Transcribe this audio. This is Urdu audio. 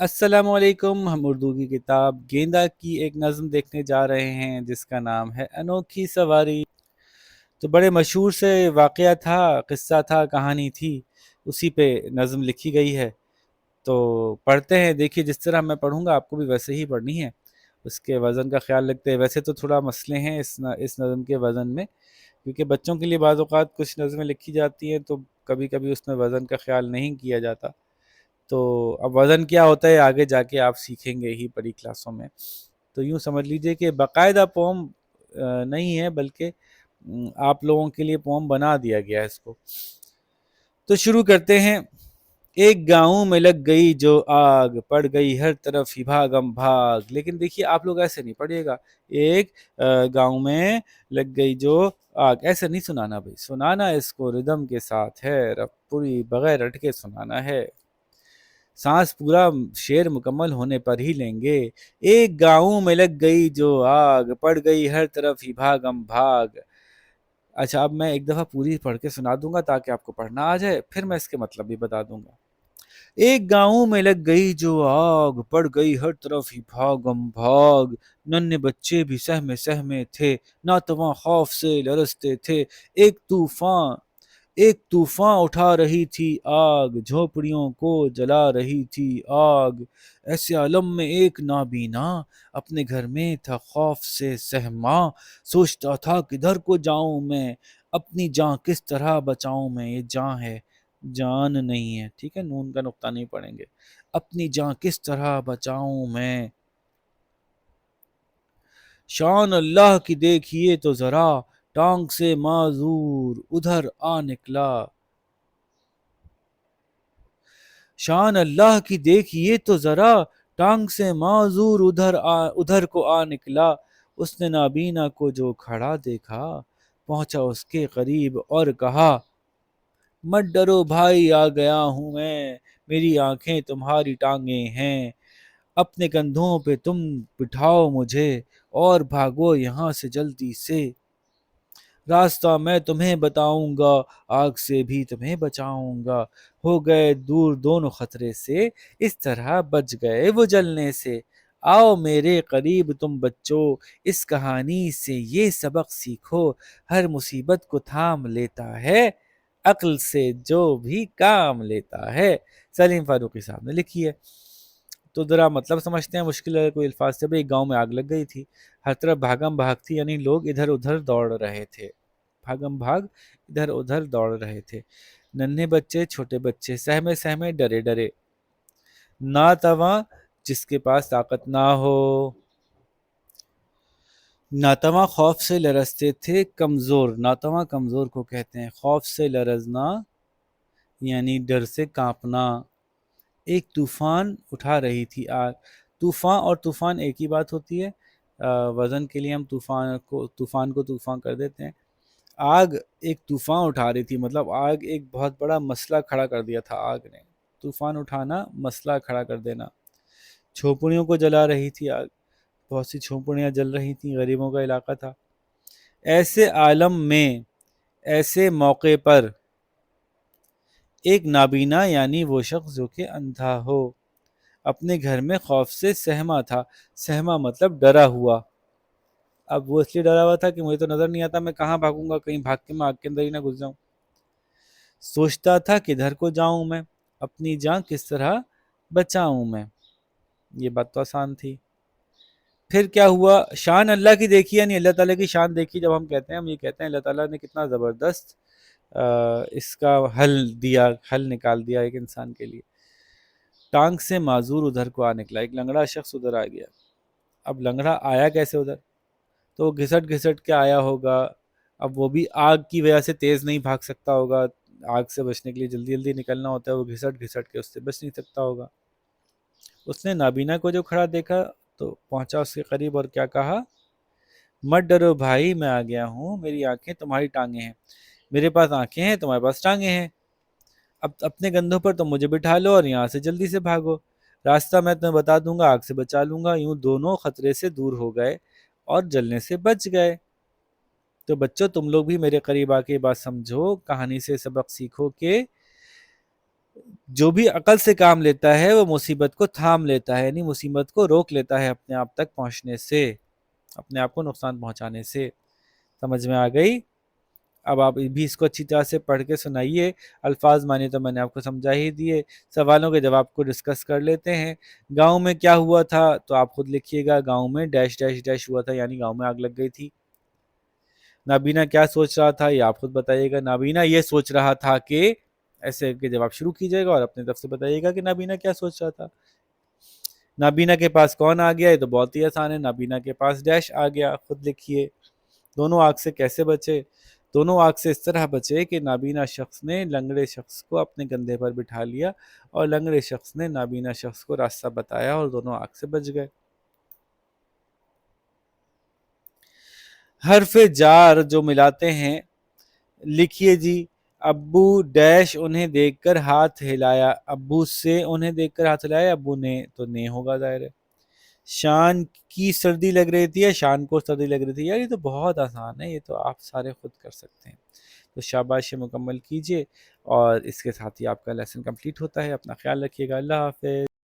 السلام علیکم. ہم اردو کی کتاب گیندا کی ایک نظم دیکھنے جا رہے ہیں جس کا نام ہے انوکھی سواری. تو بڑے مشہور سے واقعہ تھا، قصہ تھا، کہانی تھی، اسی پہ نظم لکھی گئی ہے. تو پڑھتے ہیں. دیکھیے جس طرح میں پڑھوں گا آپ کو بھی ویسے ہی پڑھنی ہے. اس کے وزن کا خیال رکھتے ہیں. ویسے تو تھوڑا مسئلے ہیں اس نظم کے وزن میں، کیونکہ بچوں کے لیے بعض اوقات کچھ نظمیں لکھی جاتی ہیں تو کبھی کبھی اس میں وزن کا خیال نہیں کیا جاتا. تو اب وزن کیا ہوتا ہے آگے جا کے آپ سیکھیں گے ہی بڑی کلاسوں میں. تو یوں سمجھ لیجئے کہ باقاعدہ پوم نہیں ہے، بلکہ آپ لوگوں کے لیے پوم بنا دیا گیا ہے اس کو. تو شروع کرتے ہیں. ایک گاؤں میں لگ گئی جو آگ، پڑ گئی ہر طرف ہی بھاگم بھاگ. لیکن دیکھیے آپ لوگ ایسے نہیں پڑھیے گا. ایک گاؤں میں لگ گئی جو آگ، ایسے نہیں سنانا بھائی. سنانا اس کو ردم کے ساتھ ہے، رب پوری بغیر اٹکے سنانا ہے. سانس پورا شعر مکمل ہونے پر ہی لیں گے. ایک گاؤں میں لگ گئی جو آگ، پڑ گئی ہر طرف ہی بھاگم بھاگ. اچھا اب میں ایک دفعہ پوری پڑھ کے سنا دوں گا تاکہ آپ کو پڑھنا آ جائے، پھر میں اس کے مطلب بھی بتا دوں گا. ایک گاؤں میں لگ گئی جو آگ، پڑ گئی ہر طرف ہی بھاگم بھاگ. ننھے بچے بھی سہمے سہمے تھے، ناتواں خوف سے لرزتے تھے. ایک طوفان اٹھا رہی تھی آگ، جھونپڑیوں کو جلا رہی تھی آگ. ایسے عالم میں ایک نابینا اپنے گھر میں تھا خوف سے سہما. سوچتا تھا کدھر کو جاؤں میں، اپنی جان کس طرح بچاؤں میں. یہ جان ہے، جان نہیں ہے، ٹھیک ہے، نون کا نقطہ نہیں پڑھیں گے. اپنی جان کس طرح بچاؤں میں. شان اللہ کی دیکھیے تو ذرا، ٹانگ سے معذور ادھر آ نکلا. شان اللہ کی دیکھیے تو ذرا، ٹانگ سے معذور ادھر کو آ نکلا. اس نے نابینا کو جو کھڑا دیکھا، پہنچا اس کے قریب اور کہا، مت ڈرو بھائی آ گیا ہوں میں، میری آنکھیں تمہاری ٹانگیں ہیں. اپنے کندھوں پہ تم بٹھاؤ مجھے، اور بھاگو یہاں سے جلدی سے. راستہ میں تمہیں بتاؤں گا، آگ سے بھی تمہیں بچاؤں گا. ہو گئے دور دونوں خطرے سے، اس طرح بچ گئے وہ جلنے سے. آؤ میرے قریب تم بچو، اس کہانی سے یہ سبق سیکھو. ہر مصیبت کو تھام لیتا ہے، عقل سے جو بھی کام لیتا ہے. سلیم فاروقی صاحب نے لکھی ہے. تو ذرا مطلب سمجھتے ہیں. مشکل ہے کوئی الفاظ سے. ایک گاؤں میں آگ لگ گئی تھی، ہر طرف بھاگم بھاگ تھی، یعنی لوگ ادھر ادھر دوڑ رہے تھے. بھاگم بھاگ، ادھر ادھر دوڑ رہے تھے. ننھے بچے، چھوٹے بچے، سہمے سہمے، ڈرے ڈرے. ناتواں، جس کے پاس طاقت نہ ہو. ناتواں خوف سے لرزتے تھے. کمزور، ناتواں کمزور کو کہتے ہیں. خوف سے لرزنا یعنی ڈر سے کانپنا. ایک طوفان اٹھا رہی تھی آگ. طوفان اور طوفان ایک ہی بات ہوتی ہے. وزن کے لیے ہم طوفان کو طوفان کر دیتے ہیں. آگ ایک طوفان اٹھا رہی تھی، مطلب آگ ایک بہت بڑا مسئلہ کھڑا کر دیا تھا آگ نے. طوفان اٹھانا، مسئلہ کھڑا کر دینا. جھونپڑیوں کو جلا رہی تھی آگ. بہت سی جھونپڑیاں جل رہی تھیں، غریبوں کا علاقہ تھا. ایسے عالم میں، ایسے موقع پر، ایک نابینا یعنی وہ شخص جو کہ اندھا ہو، اپنے گھر میں خوف سے سہما تھا. سہما مطلب ڈرا ہوا. اب وہ اس لیے ڈرا ہوا تھا کہ مجھے تو نظر نہیں آتا، میں کہاں بھاگوں گا، کہیں بھاگ کے میں آگ کے اندر ہی نہ گھس جاؤں. سوچتا تھا کدھر کو جاؤں میں، اپنی جان کس طرح بچاؤں میں. یہ بات تو آسان تھی. پھر کیا ہوا؟ شان اللہ کی دیکھی، یعنی اللہ تعالیٰ کی شان دیکھی. جب ہم کہتے ہیں، ہم یہ کہتے ہیں اللہ تعالیٰ نے کتنا زبردست اس کا حل نکال دیا ایک انسان کے لیے. ٹانگ سے معذور ادھر کو آ نکلا. ایک لنگڑا شخص ادھر آ گیا. اب لنگڑا آیا کیسے ادھر؟ تو گھسٹ گھسٹ کے آیا ہوگا. اب وہ بھی آگ کی وجہ سے تیز نہیں بھاگ سکتا ہوگا. آگ سے بچنے کے لیے جلدی جلدی نکلنا ہوتا ہے. وہ گھسٹ گھسٹ کے اس سے بچ نہیں سکتا ہوگا. اس نے نابینا کو جو کھڑا دیکھا تو پہنچا اس کے قریب اور کیا کہا، مت ڈرو بھائی میں آ گیا ہوں، میری آنکھیں تمہاری ٹانگیں ہیں. میرے پاس آنکھیں ہیں، تمہارے پاس ٹانگیں ہیں. اب اپنے کندھوں پر تم مجھے بٹھا لو اور یہاں سے جلدی سے بھاگو. راستہ میں تمہیں بتا دوں گا، آگ سے بچا لوں گا. یوں دونوں خطرے سے دور ہو گئے اور جلنے سے بچ گئے. تو بچوں تم لوگ بھی میرے قریب آ کے بات سمجھو، کہانی سے سبق سیکھو کہ جو بھی عقل سے کام لیتا ہے وہ مصیبت کو تھام لیتا ہے، یعنی مصیبت کو روک لیتا ہے اپنے آپ تک پہنچنے سے، اپنے آپ کو نقصان پہنچانے سے۔ سمجھ میں آ گئی؟ اب آپ بھی اس کو اچھی طرح سے پڑھ کے سنائیے، الفاظ مانی تو میں نے آپ کو سمجھا ہی دیے، سوالوں کے جواب کو ڈسکس کر لیتے ہیں۔ گاؤں میں کیا ہوا تھا تو آپ خود لکھیے گا، گاؤں میں ڈیش ڈیش ڈیش ہوا تھا، یعنی گاؤں میں آگ لگ گئی تھی۔ نابینا کیا سوچ رہا تھا یہ آپ خود بتائیے گا، نابینا یہ سوچ رہا تھا کہ، ایسے کے جواب شروع کیجیے گا اور اپنے طرف سے بتائیے گا کہ نابینا کیا سوچ رہا تھا۔ نابینا کے پاس کون آ گیا؟ یہ تو بہت ہی آسان ہے، نابینا کے پاس ڈیش آ گیا، خود لکھیے۔ دونوں آگ سے کیسے بچے؟ دونوں آگ سے اس طرح بچے کہ نابینا شخص نے لنگڑے شخص کو اپنے کندھے پر بٹھا لیا اور لنگڑے شخص نے نابینا شخص کو راستہ بتایا اور دونوں آگ سے بچ گئے۔ حرف جار جو ملاتے ہیں، لکھیے جی، ابو ڈیش انہیں دیکھ کر ہاتھ ہلایا، ابو سے انہیں دیکھ کر ہاتھ ہلایا، ابو نے تو نے ہوگا ظاہر ہے۔ شان کی سردی لگ رہی تھی یا شان کو سردی لگ رہی تھی؟ یار یہ تو بہت آسان ہے، یہ تو آپ سارے خود کر سکتے ہیں۔ تو شاباشی مکمل کیجئے، اور اس کے ساتھ ہی آپ کا لیسن کمپلیٹ ہوتا ہے۔ اپنا خیال رکھیے گا، اللہ حافظ۔